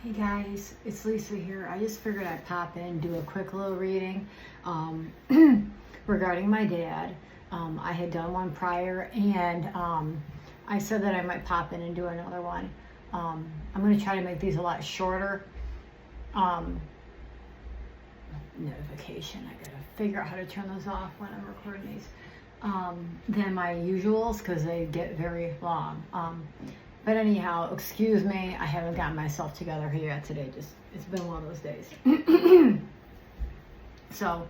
Hey guys, it's Lisa here. I just figured I'd pop in, do a quick little reading regarding my dad. I had done one prior, and I said that I might pop in and do another one. I'm going to try to make these a lot shorter. Notification, I gotta figure out how to turn those off when I'm recording these, than my usuals, because they get very long. But anyhow, excuse me, I haven't gotten myself together here yet today. It's been one of those days. So,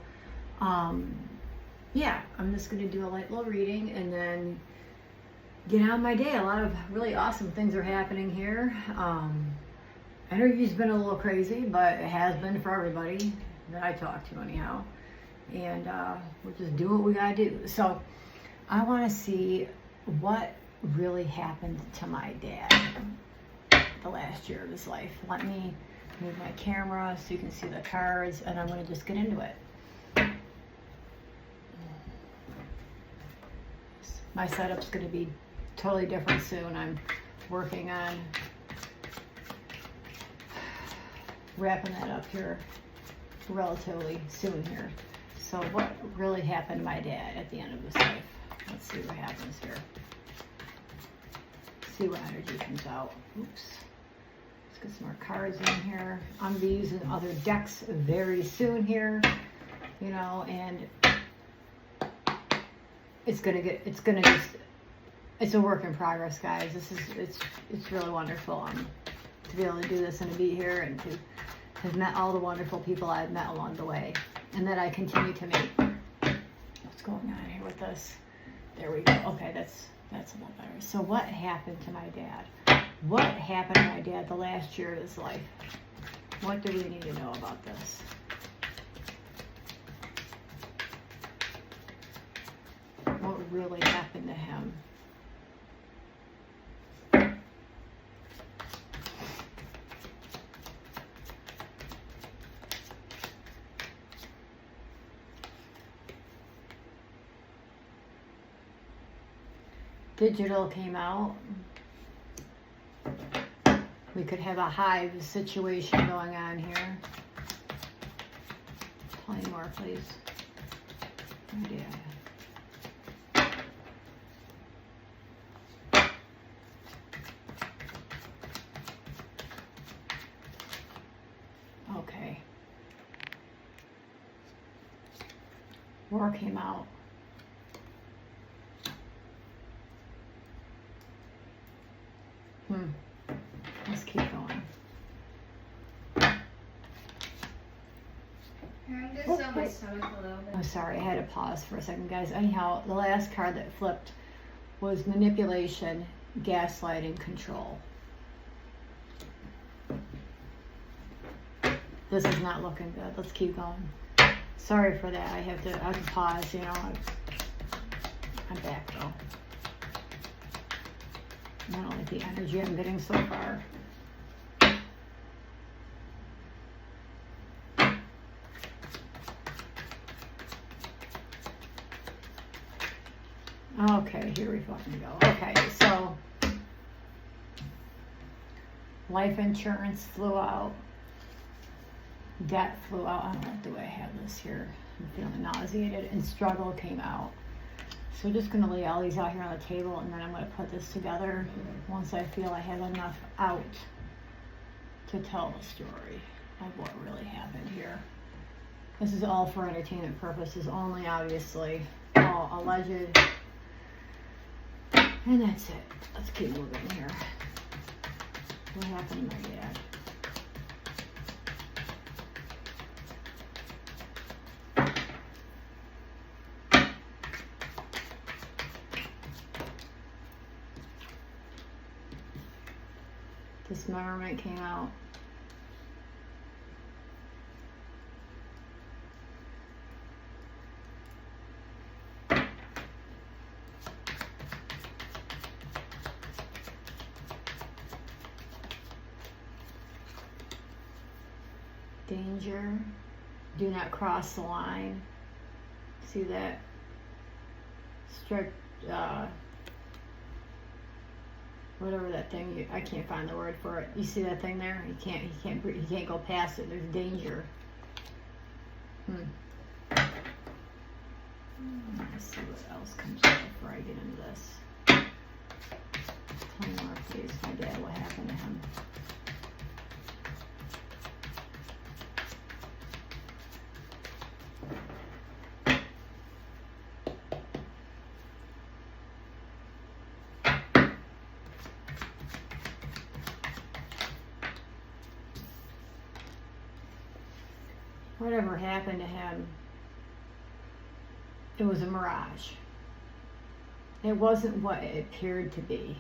yeah, I'm just gonna do a light little reading and then get on my day. A lot of really awesome things are happening here. Energy's been a little crazy, but it has been for everybody that I talk to anyhow. And we'll just do what we gotta do. So, I wanna see what really happened to my dad the last year of his life. Let me move my camera so you can see the cards, and I'm going to just get into it. My setup's going to be totally different soon. I'm working on wrapping that up here relatively soon here. So what really happened to my dad at the end of his life? Let's see what happens here. See what energy comes out. Oops. Let's get some more cards in here. I'm gonna be using other decks very soon here, you know, and it's a work in progress, guys. It's really wonderful to be able to do this and to be here and to have met all the wonderful people I've met along the way, and that I continue to meet. What's going on here with this? There we go. Okay, that's a little better. So what happened to my dad? What happened to my dad the last year of his life? What do we need to know about this? What really happened to him? Digital came out. We could have a hive situation going on here. Plenty more, please. Oh, yeah. Okay. War came out. Let's keep going. My stomach a little bit. Oh, sorry, I had to pause for a second, guys. Anyhow, the last card that flipped was manipulation, gaslighting, control. This is not looking good. Let's keep going. Sorry for that. I have to pause, you know. I'm back though. I don't like the energy I'm getting so far. Okay, here we fucking go. Okay, so life insurance flew out. Debt flew out. I don't know, do I have this here? I'm feeling nauseated. And struggle came out. So we're just going to lay all these out here on the table, and then I'm going to put this together once I feel I have enough out to tell the story of what really happened here. This is all for entertainment purposes only, obviously. All alleged. And that's it. Let's keep moving here. What happened to my dad? Dismemberment came out. Danger. Do not cross the line. See that? Strict whatever that thing, I can't find the word for it. You see that thing there? He can't go past it. There's danger. Let's see what else comes up before I get into this. Tell me more, please. My dad, what happened to him? Whatever happened to him, it was a mirage. It wasn't what it appeared to be.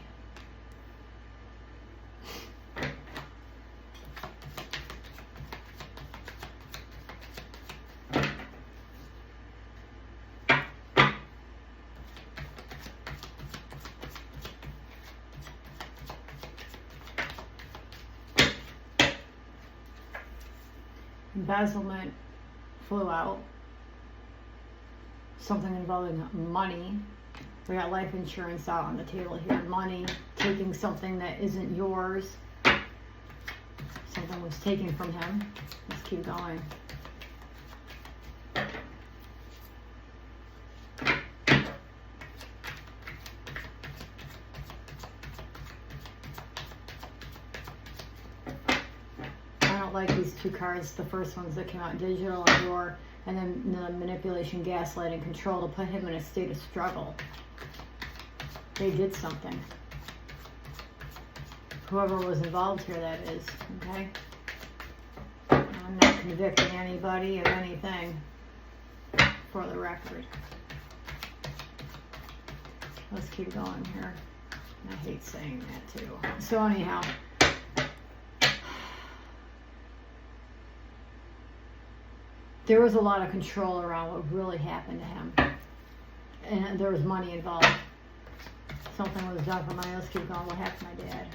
Embezzlement flew out. Something involving money. We got life insurance out on the table here. Money, taking something that isn't yours. Something was taken from him. Let's keep going. Like these two cards, the first ones that came out, digital and war, and then the manipulation, gaslighting, control, to put him in a state of struggle. They did something. Whoever was involved here, that is, okay? I'm not convicting anybody of anything, for the record. Let's keep going here. I hate saying that too. So anyhow, there was a lot of control around what really happened to him. And there was money involved. Something was done for money. Let's keep going. What happened to my dad?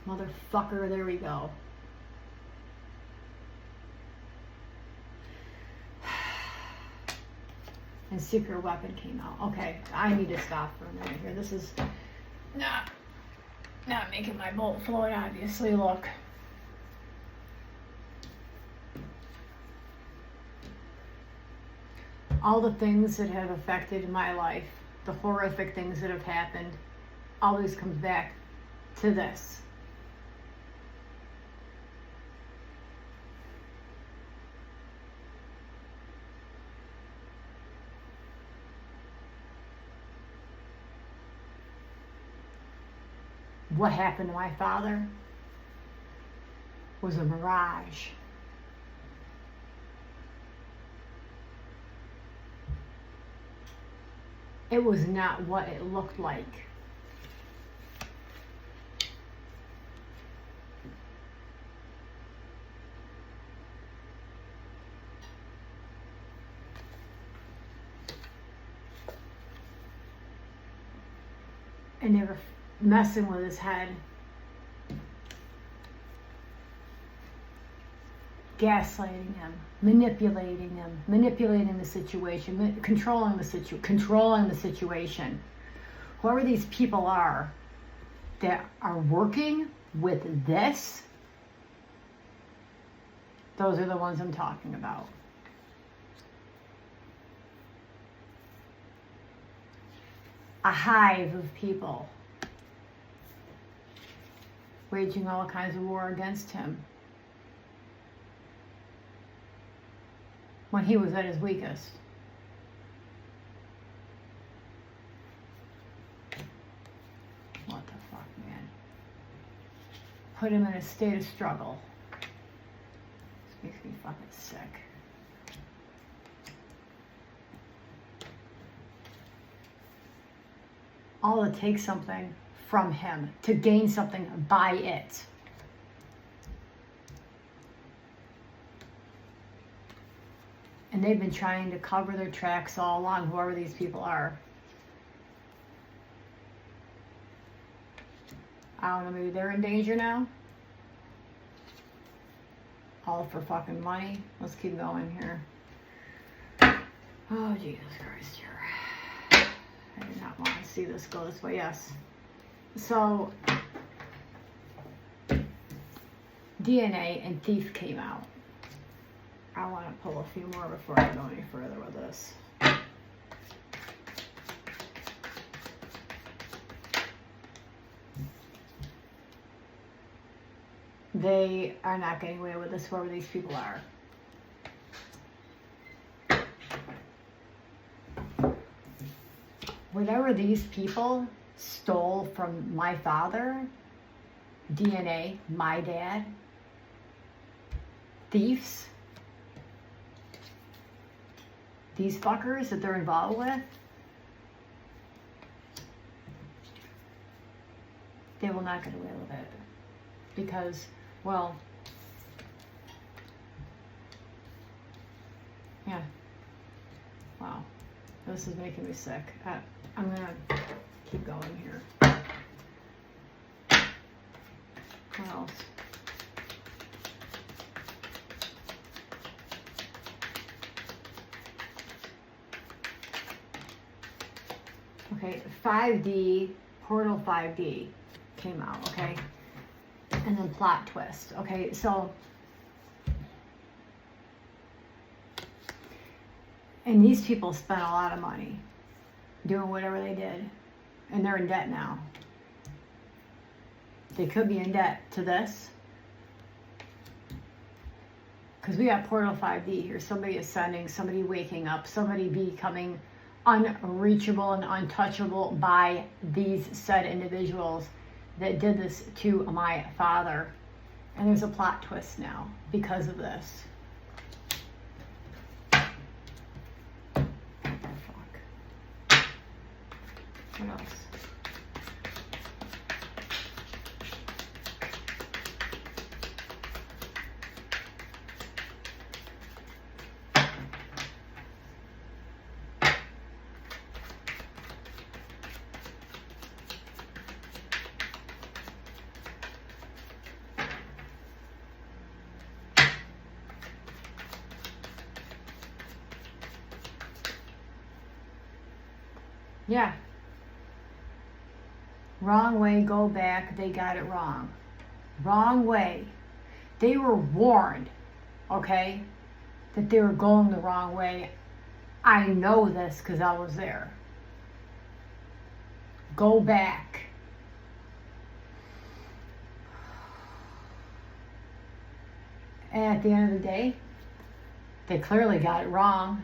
Motherfucker, there we go. And secret weapon came out. Okay, I need to stop for a minute here. This is not making my bolt float, obviously. Look. All the things that have affected my life, the horrific things that have happened, always comes back to this. What happened to my father was a mirage. It was not what it looked like. And they were messing with his head, gaslighting him, manipulating the situation, controlling the situation. Whoever these people are that are working with this, those are the ones I'm talking about. A hive of people waging all kinds of war against him when he was at his weakest. What the fuck, man? Put him in a state of struggle. This makes me fucking sick. All to take something from him, to gain something by it. And they've been trying to cover their tracks all along, whoever these people are. I don't know, maybe they're in danger now? All for fucking money? Let's keep going here. Oh, Jesus Christ, here. I did not want to see this go this way. Yes. So, DNA and thief came out. I want to pull a few more before I go any further with this. They are not getting away with this, whoever these people are. Whatever these people stole from my father, DNA, my dad, thieves, these fuckers that they're involved with, they will not get away with it. Because, well, yeah, wow, this is making me sick. I'm gonna keep going here. What else? Okay, 5D, Portal 5D came out, okay? And then plot twist, okay? So, and these people spent a lot of money doing whatever they did, and they're in debt now. They could be in debt to this, because we got Portal 5D here. Somebody ascending, somebody waking up, somebody becoming unreachable and untouchable by these said individuals that did this to my father. And there's a plot twist now because of this. Fuck. What else? Yeah. Wrong way, go back. They got it wrong. Wrong way. They were warned, okay, that they were going the wrong way. I know this because I was there. Go back. And at the end of the day, they clearly got it wrong.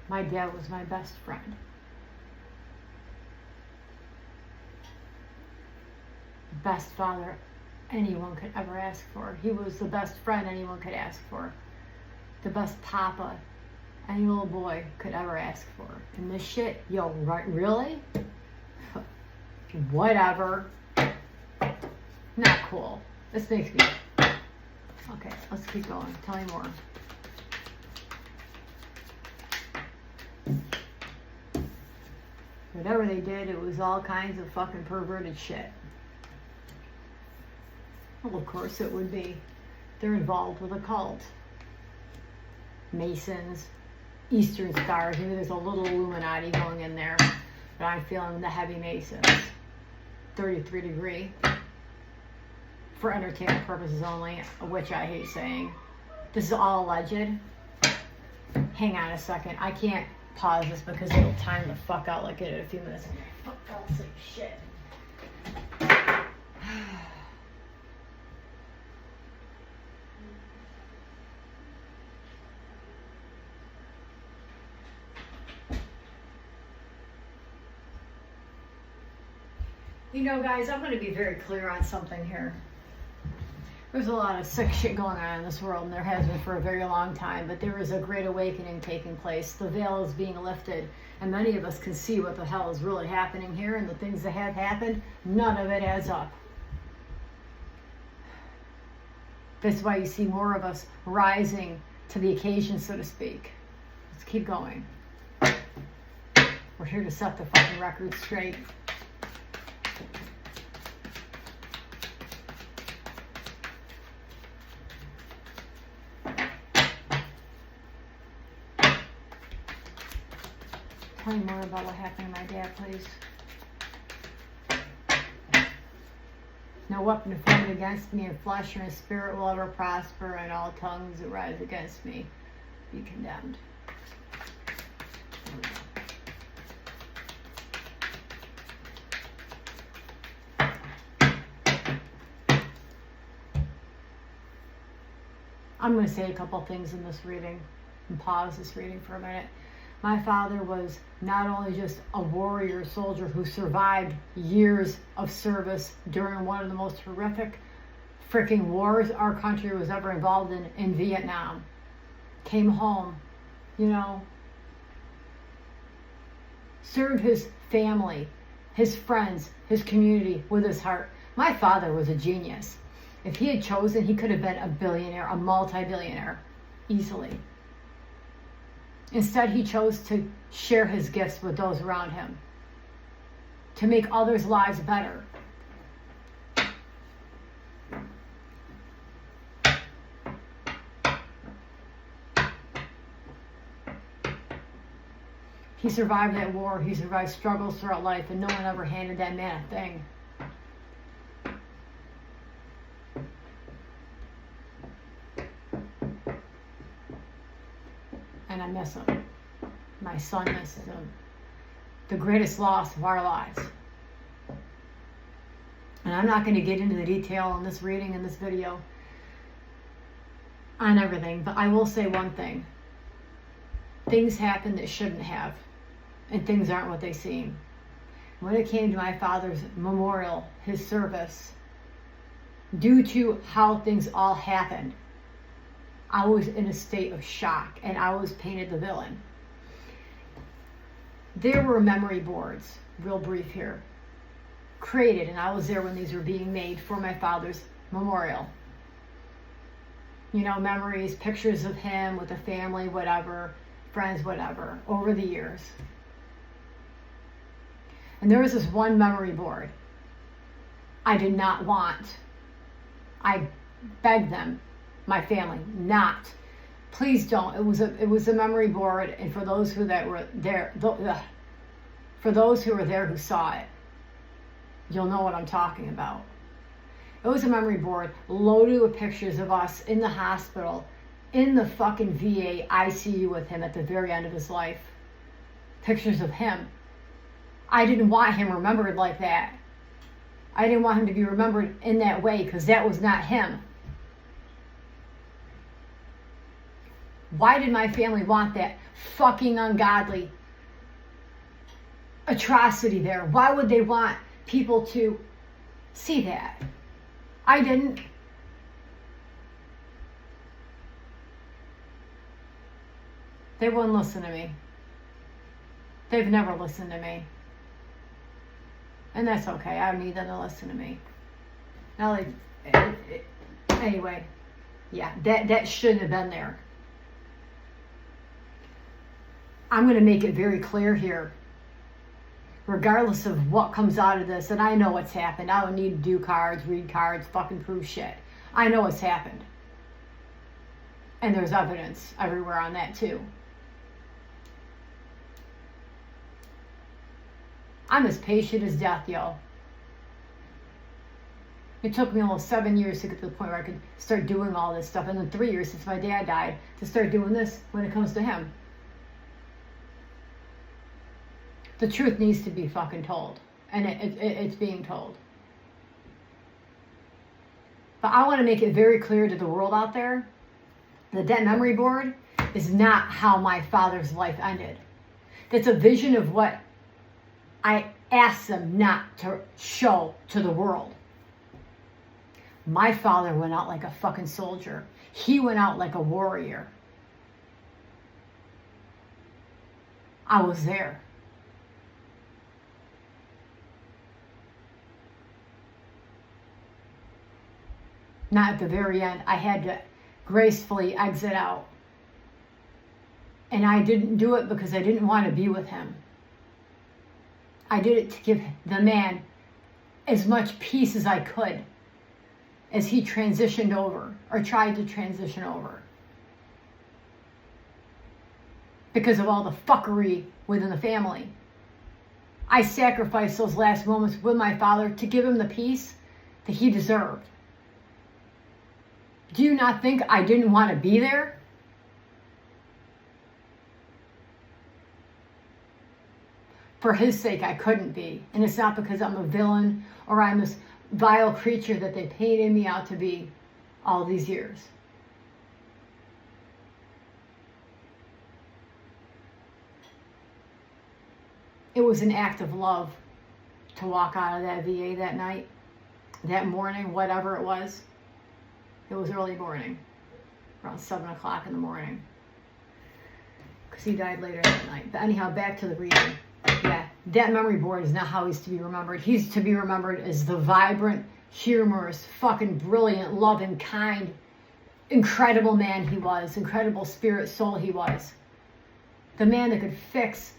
My dad was my best friend. Best father anyone could ever ask for. He was the best friend anyone could ask for. The best papa any little boy could ever ask for. And this shit, yo, right, really? Whatever. Not cool. This makes me... Okay, let's keep going. Tell me more. Whatever they did, it was all kinds of fucking perverted shit. Well, of course it would be. They're involved with a cult. Masons, Eastern Stars, maybe there's a little Illuminati going in there, but I'm feeling the heavy Masons. 33 degree. For entertainment purposes only, which I hate saying. This is all alleged. Hang on a second. I can't pause this because it'll time the fuck out like it in a few minutes. Fuck, I'll say shit. You know, guys, I'm going to be very clear on something here. There's a lot of sick shit going on in this world, and there has been for a very long time, but there is a great awakening taking place. The veil is being lifted, and many of us can see what the hell is really happening here, and the things that have happened, none of it adds up. That's why you see more of us rising to the occasion, so to speak. Let's keep going. We're here to set the fucking record straight. Tell me more about what happened to my dad, please. No weapon formed against me in flesh or in spirit will ever prosper, and all tongues that rise against me be condemned. I'm going to say a couple things in this reading and pause this reading for a minute. My father was not only just a warrior soldier who survived years of service during one of the most horrific freaking wars our country was ever involved in Vietnam. Came home, you know, served his family, his friends, his community with his heart. My father was a genius. If he had chosen, he could have been a billionaire, a multi-billionaire, easily. Instead, he chose to share his gifts with those around him, to make others' lives better. He survived that war, he survived struggles throughout life, and no one ever handed that man a thing. And I miss him. My son misses him. The greatest loss of our lives. And I'm not going to get into the detail in this reading, in this video, on everything, but I will say one thing. Things happen that shouldn't have, and things aren't what they seem. When it came to my father's memorial, his service, due to how things all happened, I was in a state of shock, and I was painted the villain. There were memory boards, real brief here, created, and I was there when these were being made for my father's memorial. You know, memories, pictures of him with the family, whatever, friends, whatever, over the years. And there was this one memory board I did not want. I begged them, my family, not. Please don't. It was a memory board, and for those who were there who saw it, you'll know what I'm talking about. It was a memory board loaded with pictures of us in the hospital, in the fucking VA ICU with him at the very end of his life. Pictures of him. I didn't want him remembered like that. I didn't want him to be remembered in that way, because that was not him. Why did my family want that fucking ungodly atrocity there? Why would they want people to see that? I didn't. They wouldn't listen to me. They've never listened to me. And that's okay. I don't need them to listen to me. Now, anyway, yeah, that shouldn't have been there. I'm going to make it very clear here, regardless of what comes out of this, and I know what's happened. I don't need to do cards, read cards, fucking prove shit. I know what's happened. And there's evidence everywhere on that too. I'm as patient as death, yo. It took me almost 7 years to get to the point where I could start doing all this stuff, and then 3 years since my dad died to start doing this when it comes to him. The truth needs to be fucking told, and it's being told. But I want to make it very clear to the world out there that that memory board is not how my father's life ended. That's a vision of what I asked them not to show to the world. My father went out like a fucking soldier. He went out like a warrior. I was there. Not at the very end. I had to gracefully exit out And I didn't do it because I didn't want to be with him. I did it to give the man as much peace as I could as he transitioned over or tried to transition over. Because of all the fuckery within the family. I sacrificed those last moments with my father to give him the peace that he deserved. Do you not think I didn't want to be there? For his sake, I couldn't be. And it's not because I'm a villain or I'm this vile creature that they painted me out to be all these years. It was an act of love to walk out of that VA that night, that morning, whatever it was. It was early morning, around 7 o'clock in the morning, because he died later that night. But anyhow, back to the reading. Yeah, that memory board is not how he's to be remembered. He's to be remembered as the vibrant, humorous, fucking brilliant, loving, kind, incredible man he was, incredible spirit soul he was. The man that could fix,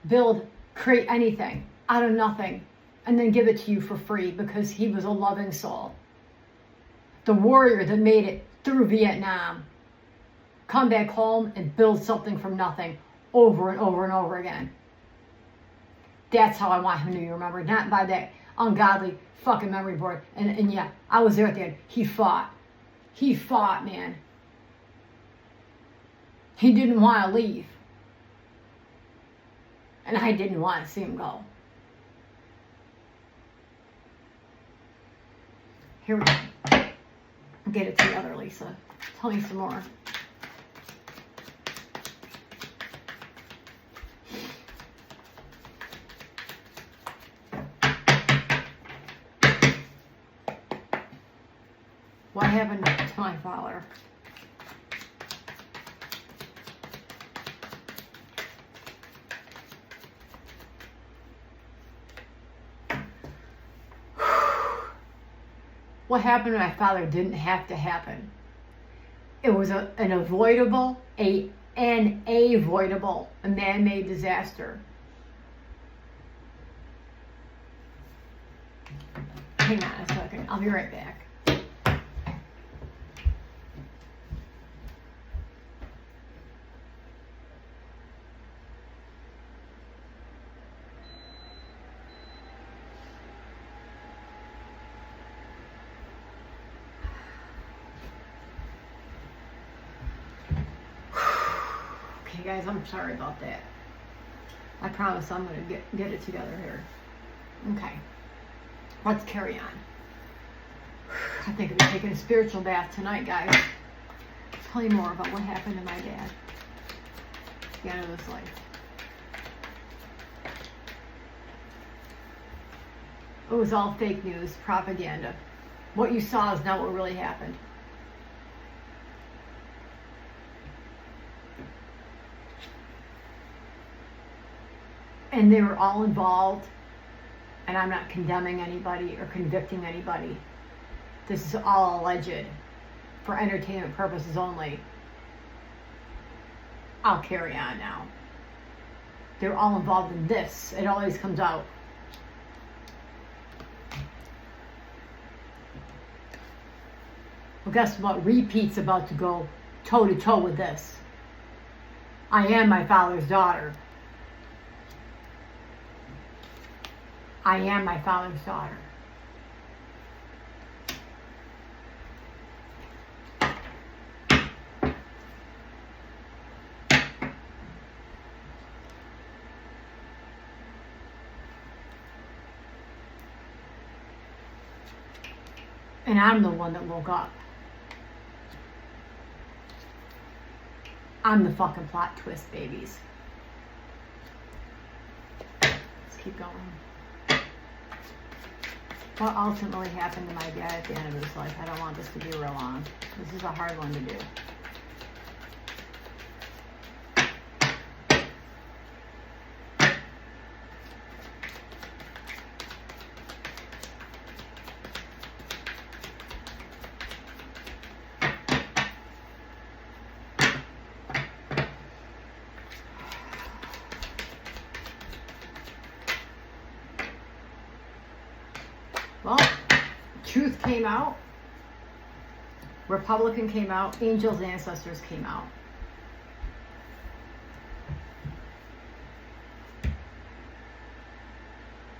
build, create anything out of nothing and then give it to you for free because he was a loving soul. The warrior that made it through Vietnam, come back home and build something from nothing over and over and over again. That's how I want him to be remembered, not by that ungodly fucking memory board. And yeah, I was there at the end. He fought. He fought, man. He didn't want to leave. And I didn't want to see him go. Here we go. I'll get it together, Lisa. Tell me some more. What happened to my father? What happened to my father didn't have to happen. It was an avoidable, a man-made disaster. Hang on a second. I'll be right back. Okay, guys, I'm sorry about that. I promise I'm going to get it together here. Okay. Let's carry on. I think I'll be taking a spiritual bath tonight, guys. Tell you more about what happened to my dad at the end of his life. It was all fake news, propaganda. What you saw is not what really happened. And they were all involved, and I'm not condemning anybody or convicting anybody. This is all alleged for entertainment purposes only. I'll carry on now. They're all involved in this. It always comes out. Well, guess what? Repeat's about to go toe-to-toe with this. I am my father's daughter. I am my father's daughter. And I'm the one that woke up. I'm the fucking plot twist, babies. Let's keep going. What ultimately happened to my dad at the end of his life? I don't want this to be real long. This is a hard one to do. Well, truth came out. Republican came out. Angels, ancestors came out.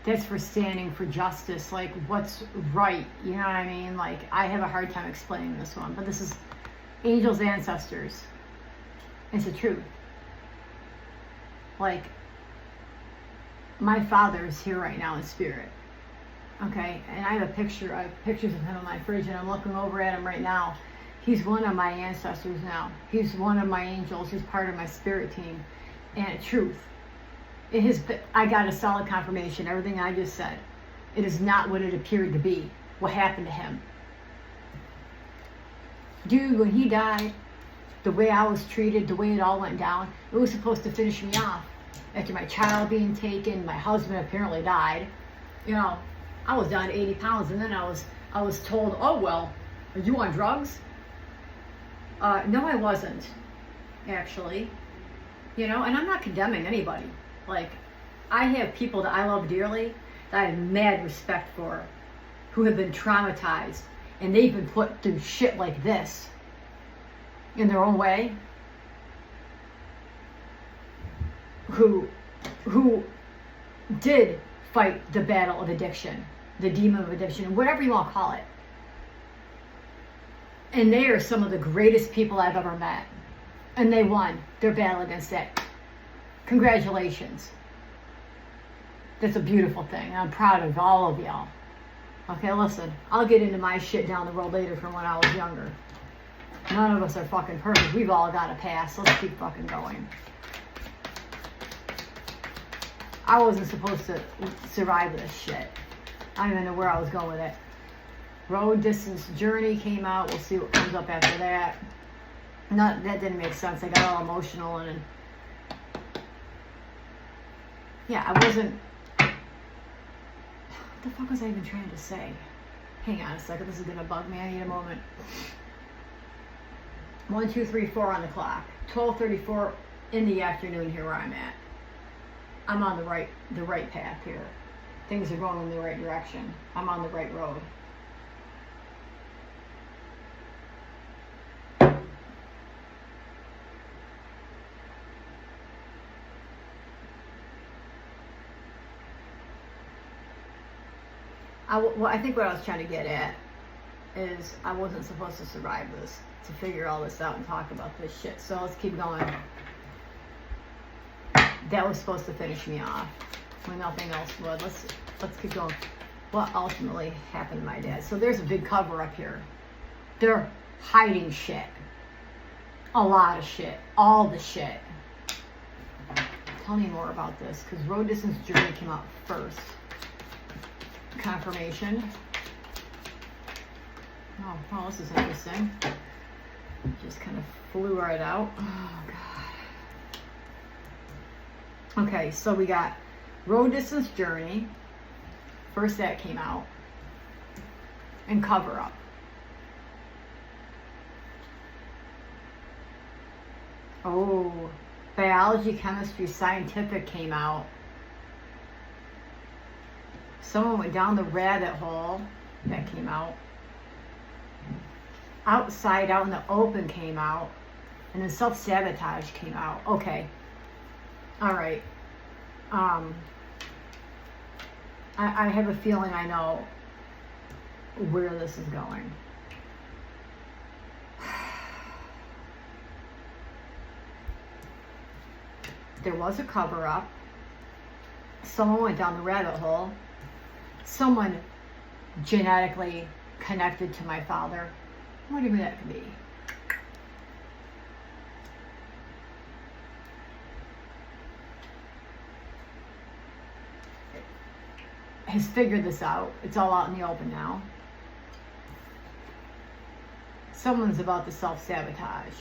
That's for standing for justice, like what's right, you know what I mean? Like, I have a hard time explaining this one, but this is angels, ancestors. It's the truth. Like, my father's here right now in spirit, okay? And I have pictures of him in my fridge, and I'm looking over at him right now. He's one of my ancestors now. He's one of my angels. He's part of my spirit team. And truth. I got a solid confirmation, everything I just said. It is not what it appeared to be, what happened to him. Dude, when he died, the way I was treated, the way it all went down, it was supposed to finish me off. After my child being taken, my husband apparently died. You know, I was down to 80 pounds, and then I was told, oh, well, are you on drugs? No, I wasn't, actually. You know, and I'm not condemning anybody. Like, I have people that I love dearly, that I have mad respect for, who have been traumatized, and they've been put through shit like this in their own way, who did fight the battle of addiction, the demon of addiction, whatever you want to call it. And they are some of the greatest people I've ever met. And they won their battle against it. Congratulations. That's a beautiful thing. I'm proud of all of y'all. Okay, listen, I'll get into my shit down the road later from when I was younger. None of us are fucking perfect. We've all got a past. Let's keep fucking going. I wasn't supposed to survive this shit. I don't even know where I was going with it. Road Distance Journey came out. We'll see what comes up after that. That didn't make sense. I got all emotional and yeah, I wasn't. What the fuck was I even trying to say? Hang on a second. This is gonna bug me. I need a moment. 1, 2, 3, 4 on the clock. 12:34 in the afternoon here where I'm at. I'm on the right path here. Things are going in the right direction. I'm on the right road. I think what I was trying to get at is I wasn't supposed to survive this, to figure all this out and talk about this shit. So let's keep going. That was supposed to finish me off when nothing else would. Let's keep going. What ultimately happened to my dad? So there's a big cover up here. They're hiding shit. A lot of shit. All the shit. Tell me more about this, because Road Distance Journey came out first. Confirmation. Oh, well, this is interesting. Just kind of flew right out. Oh, God. Okay, so we got Road Distance Journey. First that came out. And Cover Up. Oh, Biology, Chemistry, Scientific came out. Someone went down the rabbit hole. That came out. Outside, Out in the Open came out. And then Self-Sabotage came out. Okay. All right. I have a feeling I know where this is going. There was a cover-up. Someone went down the rabbit hole. Someone genetically connected to my father. Whatever that could be. Has figured this out. It's all out in the open now. Someone's about to self-sabotage.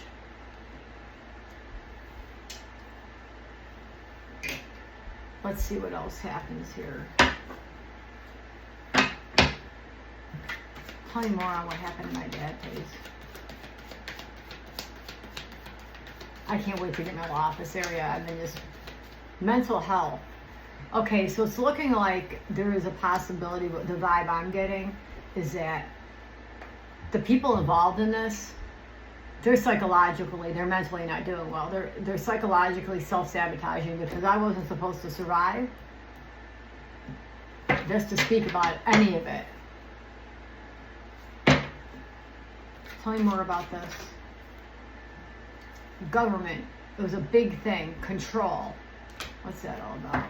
Let's see what else happens here. Tell me more on what happened to my dad, please. I can't wait to get in my office area. I've been just mental health. Okay, so it's looking like there is a possibility, but the vibe I'm getting is that the people involved in this, they're mentally not doing well. They're psychologically self-sabotaging because I wasn't supposed to survive. Just to speak about any of it. Tell me more about this. Government. It was a big thing. Control. What's that all about?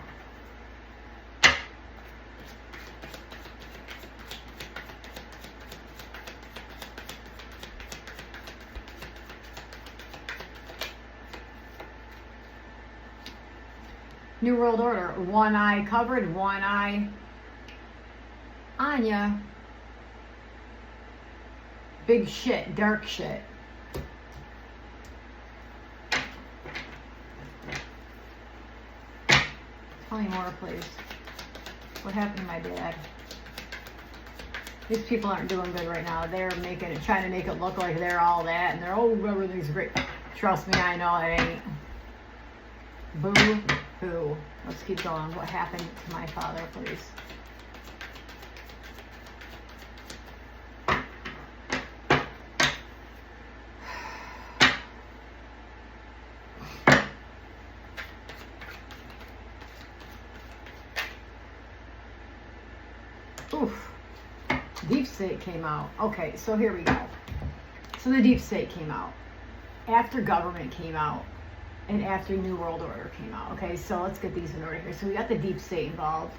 New World Order. One eye covered, one eye Anya. Big shit, dark shit. Tell me more, please. What happened to my dad? These people aren't doing good right now. They're trying to make it look like they're all that, and everything's great. Trust me, I know it ain't. Boo hoo. Let's keep going. What happened to my father, please? Oof. Deep State came out. Okay, so here we go. So the Deep State came out after government came out and after New World Order came out. Okay, so let's get these in order here. So we got the Deep State involved.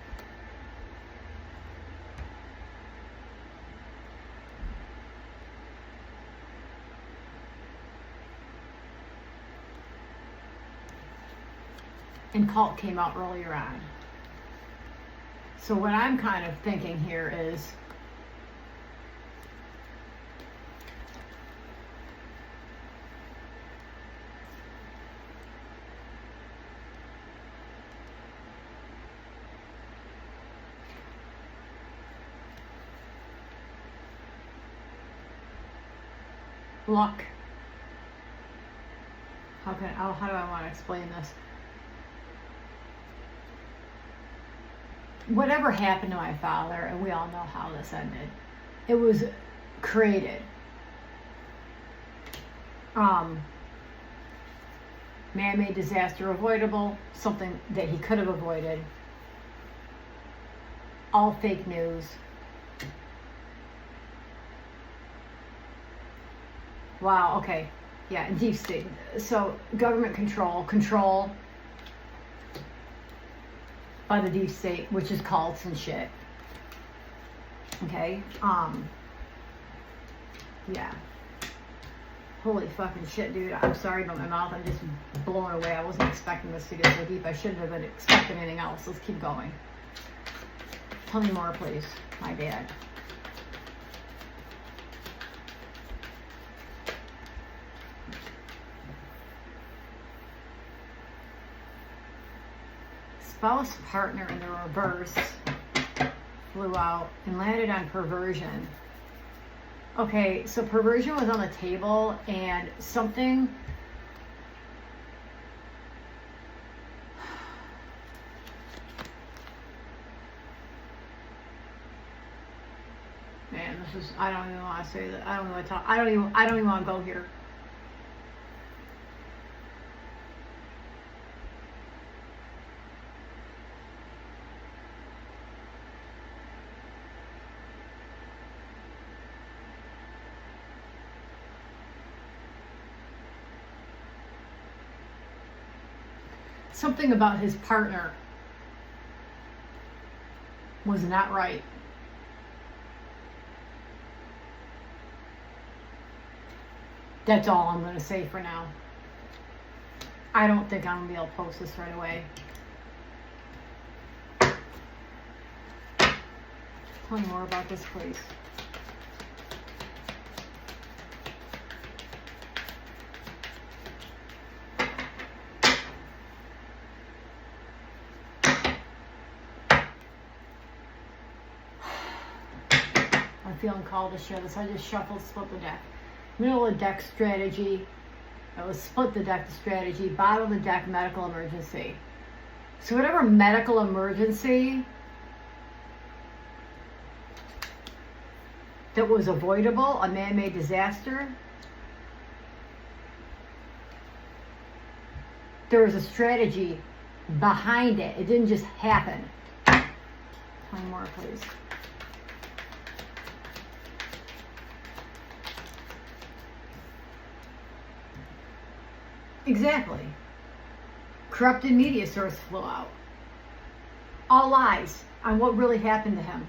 And Cult came out earlier on. So what I'm kind of thinking here is luck. How do I want to explain this? Whatever happened to my father, and we all know how this ended, it was created. Man-made disaster avoidable, something that he could have avoided. All fake news. Wow, okay. Yeah, Deep State. So government control by the Deep State, which is cults and shit. Okay? Yeah. Holy fucking shit, dude. I'm sorry about my mouth. I'm just blown away. I wasn't expecting this to get so deep. I shouldn't have been expecting anything else. Let's keep going. Tell me more, please. My dad. Spouse partner in the reverse flew out and landed on perversion. Okay, so perversion was on the table and something. Man, this is, I don't even want to say that. I don't even want to talk. I don't even want to go here. Something about his partner was not right. That's all I'm going to say for now. I don't think I'm going to be able to post this right away. Tell me more about this, please. I'm feeling called to share this. I just shuffled, split the deck. Middle of the deck, strategy. It was split the deck, the strategy. Bottom of the deck, medical emergency. So whatever medical emergency that was avoidable, a man-made disaster, there was a strategy behind it. It didn't just happen. One more, please. Exactly. Corrupted media source flew out. All lies on what really happened to him.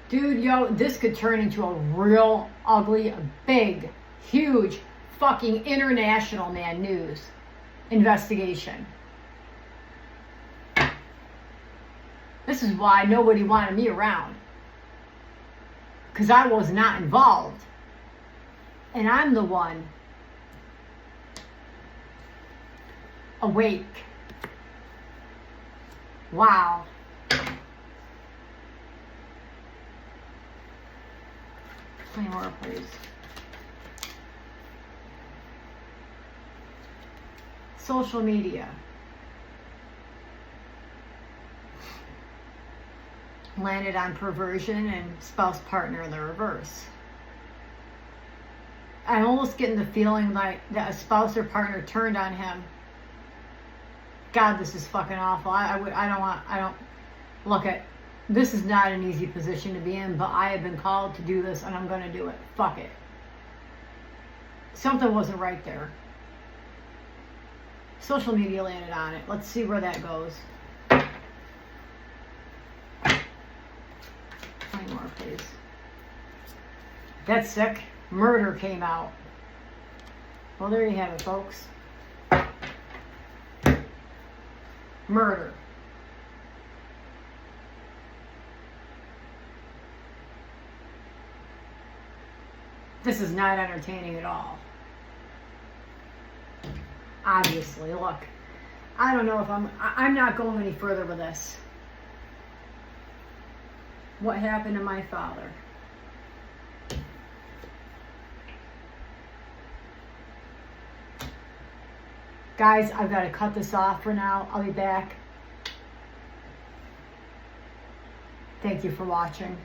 Dude, yo, this could turn into a real ugly, big, huge, fucking international, man, news investigation. This is why nobody wanted me around. Because I was not involved. And I'm the one awake. Wow. Play more, please. Social media. Landed on perversion and spouse partner in the reverse. I'm almost getting the feeling like that a spouse or partner turned on him. God, this is fucking awful. Look at, this is not an easy position to be in, but I have been called to do this and I'm going to do it. Fuck it. Something wasn't right there. Social media landed on it. Let's see where that goes. 20 more, please. That's sick. Murder came out. Well, there you have it, folks. Murder. This is not entertaining at all. Obviously, look. I don't know if I'm not going any further with this. What happened to my father? Guys, I've got to cut this off for now. I'll be back. Thank you for watching.